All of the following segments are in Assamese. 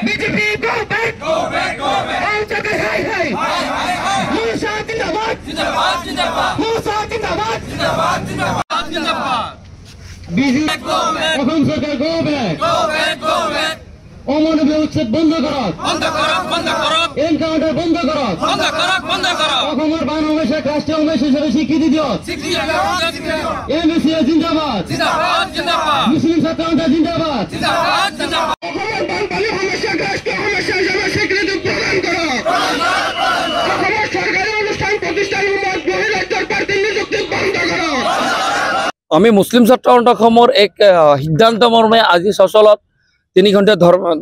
BJP go back. All Jagai hai. Musa Jindabad. Musa Jindabad. BJP Assam Sarkar go back. অমানবীয় উচ্ছেদ বন্ধ করো এনকাউন্টার বন্ধ করো অসমের বান অমেশাক রাষ্ট্রীয় অমেশ হিসেবে স্বীকৃতি দিও এমএসিএ জিন্দাবাদ মুসলিম ছাত্র আন্দোলন জিন্দাবাদ অসমের বানপানি অমেশাক রাষ্ট্রীয় অমেশ হিসেবে স্বীকৃতি প্রদান করো অসমের সরকারি অনুষ্ঠান প্রতিষ্ঠানসমূহত বহিরাজ্যের প্রার্থী নিযুক্তি বন্ধ করো। আমি মুসলিম ছাত্র আন্দোলনৰ এক সিদ্ধান্ত মৰ্মে আজি সচলত 3 ঘণ্টা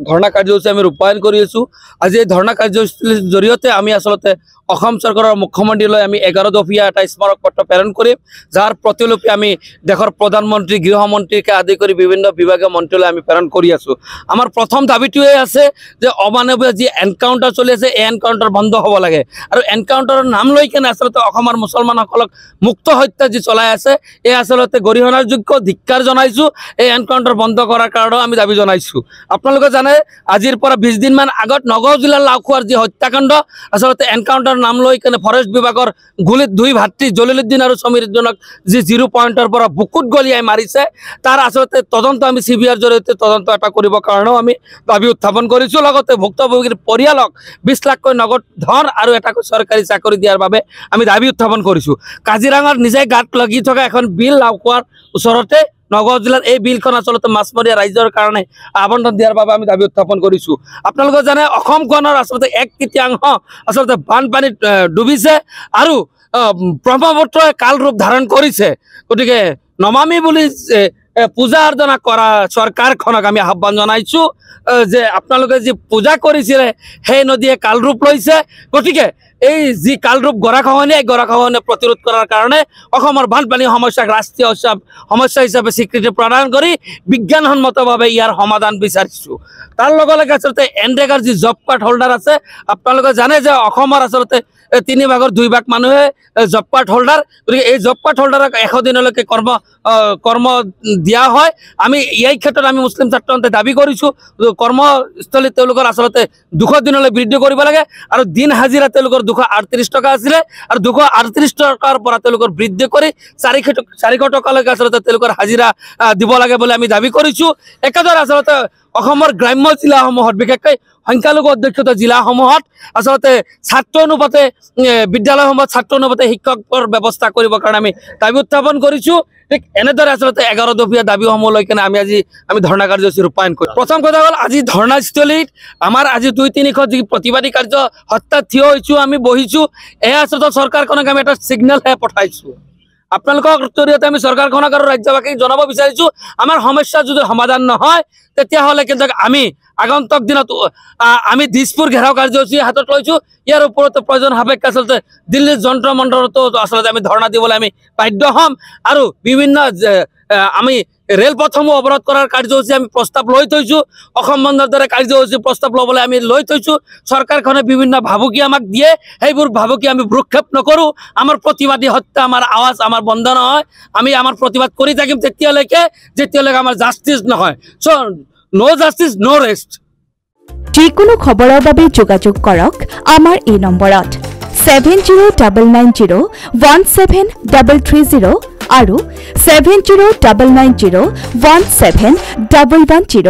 ধৰ্ণা কাৰ্যসূচী আমি ৰূপায়ণ কৰি আছো। আজি এই ধৰ্ণা কাৰ্যসূচীৰ জৰিয়তে আমি আসলতে অসম চৰকাৰৰ মুখ্যমন্ত্ৰীলৈ আমি 11 দফীয়া এটা স্মাৰক পত্ৰ প্ৰেৰণ কৰিম, যাৰ প্ৰতিলিপি আমি দেশৰ প্ৰধানমন্ত্ৰী গৃহমন্ত্ৰীকে আদি কৰি বিভিন্ন বিভাগীয় মন্ত্ৰীলৈ আমি প্ৰেৰণ কৰি আছো। আমাৰ প্ৰথম দাবীটোৱে আছে যে অমানৱীয় যি এনকাউন্টাৰ চলি আছে এই এনকাউন্টাৰ বন্ধ হ'ব লাগে আৰু এনকাউন্টাৰৰ নাম লৈ কেনে আসলতে অসমৰ মুছলমানসকলক মুক্ত হত্যা যি চলাই আছে এই আসলতে গৰিহণাৰ যোগ্য ধিক্কাৰ জনাইছো। এই এনকাউন্টাৰ বন্ধ কৰাৰ কাৰণেও আমি দাবী জনাইছো। আপোনালোকে জানে আজিৰ পৰা 20 দিনমান আগত নগাঁও জিলাৰ লাওখোৱাৰ যি হত্যাকাণ্ড আসলতে এনকাউন্টাৰ নাম লৈ কেনে ফৰেষ্ট বিভাগৰ গুলিত 2 ভাতৃ জলিলুদ্দিন আৰু সমীৰজনক যি 0 পইণ্টৰ পৰা বুকুত গলিয়াই মাৰিছে তাৰ আসলতে তদন্ত আমি সিবিআইৰ জৰিয়তে তদন্ত এটা কৰিবৰ কাৰণেও আমি দাবী উত্থাপন কৰিছো। লগতে ভুক্তভোগীৰ পৰিয়ালক 20 লাখকৈ নগদ ধন আৰু এটা চৰকাৰী চাকৰি দিয়াৰ বাবে আমি দাবী উত্থাপন কৰিছো। কাজিৰঙাৰ নিজে গাত লাগি থকা এখন বিল লাওখোৱাৰ ওচৰতে নগাঁও জিলাৰ এই বিলখন আসলতে মাছমৰীয়া ৰাইজৰ কাৰণে আবণ্টন দিয়াৰ বাবে আমি দাবী উত্থাপন কৰিছো। আপোনালোকে জানে অসমখনৰ আসলতে 1/3 আসলতে বানপানীত ডুবিছে আৰু ব্ৰহ্মপুত্ৰই কাল ৰূপ ধাৰণ কৰিছে। গতিকে নমামি বুলি পূজা অৰ্চনা কৰা চৰকাৰখনক আমি আহ্বান জনাইছো যে আপোনালোকে যি পূজা কৰিছিলে সেই নদীয়ে কাল ৰূপ লৈছে। গতিকে এই যি কালৰূপ গৰাখহনীয়া গৰাখহনীয়া প্ৰতিৰোধ কৰাৰ কাৰণে অসমৰ বানপানী সমস্যাক ৰাষ্ট্ৰীয় সমস্যা হিচাপে স্বীকৃতি প্ৰদান কৰি বিজ্ঞানসন্মতভাৱে ইয়াৰ সমাধান বিচাৰিছো। তাৰ লগে লগে আসলতে এনৰেগাৰ যি জব কাৰ্ড হোল্ডাৰ আছে আপোনালোকে জানে যে অসমৰ আসলতে 3 ভাগৰ 2 ভাগ মানুহে জব কাৰ্ড হোল্ডাৰ। গতিকে এই জব কাৰ্ড হোল্ডাৰক 100 দিনলৈকে কৰ্ম দিয়া হয়। আমি এই ক্ষেত্ৰত আমি মুছলিম ছাত্ৰ আন্দোলনে দাবী কৰিছো কৰ্মস্থলীত তেওঁলোকৰ আসলতে 200 দিনলৈ বৃদ্ধি কৰিব লাগে আৰু দিন হাজিৰা তেওঁলোকৰ 238 টকা আছিলে আৰু 238 টকাৰ পৰা তেওঁলোকৰ বৃদ্ধি কৰি 400 টকালৈকে আসলতে তেওঁলোকৰ হাজিৰা দিব লাগে বুলি আমি দাবী কৰিছো। একেদৰে আসলতে অসমৰ গ্ৰাম্য জিলাসমূহত বিশেষকৈ সংখ্যালঘু অধ্যুষিত জিলাসমূহত আসলতে ছাত্ৰ অনুপাতে বিদ্যালয়সমূহত ছাত্ৰ অনুপাতে শিক্ষকৰ ব্যৱস্থা কৰিবৰ কাৰণে আমি দাবী উত্থাপন কৰিছো। ঠিক এনেদৰে আসলতে 11 দফীয়া দাবীসমূহ লৈ কেনে আমি ধৰ্ণা কাৰ্যসূচী ৰূপায়ণ কৰিম। প্ৰথম কথা হ'ল আজি ধৰ্ণাস্থলীত আমাৰ আজি 2-3খন যি প্ৰতিবাদী কাৰ্য হত্যা থিয় হৈছো আমি বহিছো এয়া আসলতে চৰকাৰখনক আমি এটা ছিগনেলহে পঠাইছো। আপোনালোকৰ জৰিয়তে আমি চৰকাৰখনক আৰু ৰাজ্যবাসীক জনাব বিচাৰিছো আমাৰ সমস্যা যদি সমাধান নহয় তেতিয়াহ'লে কিন্তু আমি আগন্তুক দিনত আমি দিছপুৰ ঘেৰাও কাৰ্যসূচী হাতত লৈছো। ইয়াৰ ওপৰতো প্ৰয়োজন সাপেক্ষে আসলতে দিল্লীৰ যন্ত্ৰ মন্ত্ৰতো আসলতে আমি ধৰ্ণা দিবলৈ আমি বাধ্য হ'ম আৰু বিভিন্ন আমি ৰেলপথসমূহ অৱৰোধ কৰাৰ কাৰ্যসূচী আমি প্ৰস্তাৱ লৈ থৈছো। অসম বন্ধৰ দৰে কাৰ্যসূচী প্ৰস্তাৱ ল'বলৈ আমি লৈ থৈছো। চৰকাৰখনে বিভিন্ন ভাবুকি আমাক দিয়ে, সেইবোৰ ভাবুকি আমি ভ্ৰক্ষেপ নকৰোঁ। আমাৰ প্ৰতিবাদী হত্যা আমাৰ আৱাজ আমাৰ বন্ধ নহয়। আমি আমাৰ প্ৰতিবাদ কৰি থাকিম যেতিয়ালৈকে আমাৰ জাষ্টিছ নহয়। চ' নো জাষ্টিছ নো ৰেষ্ট। যিকোনো খবৰৰ বাবে যোগাযোগ কৰক আমাৰ এই নম্বৰত 7099017330 আৰু 7099017110।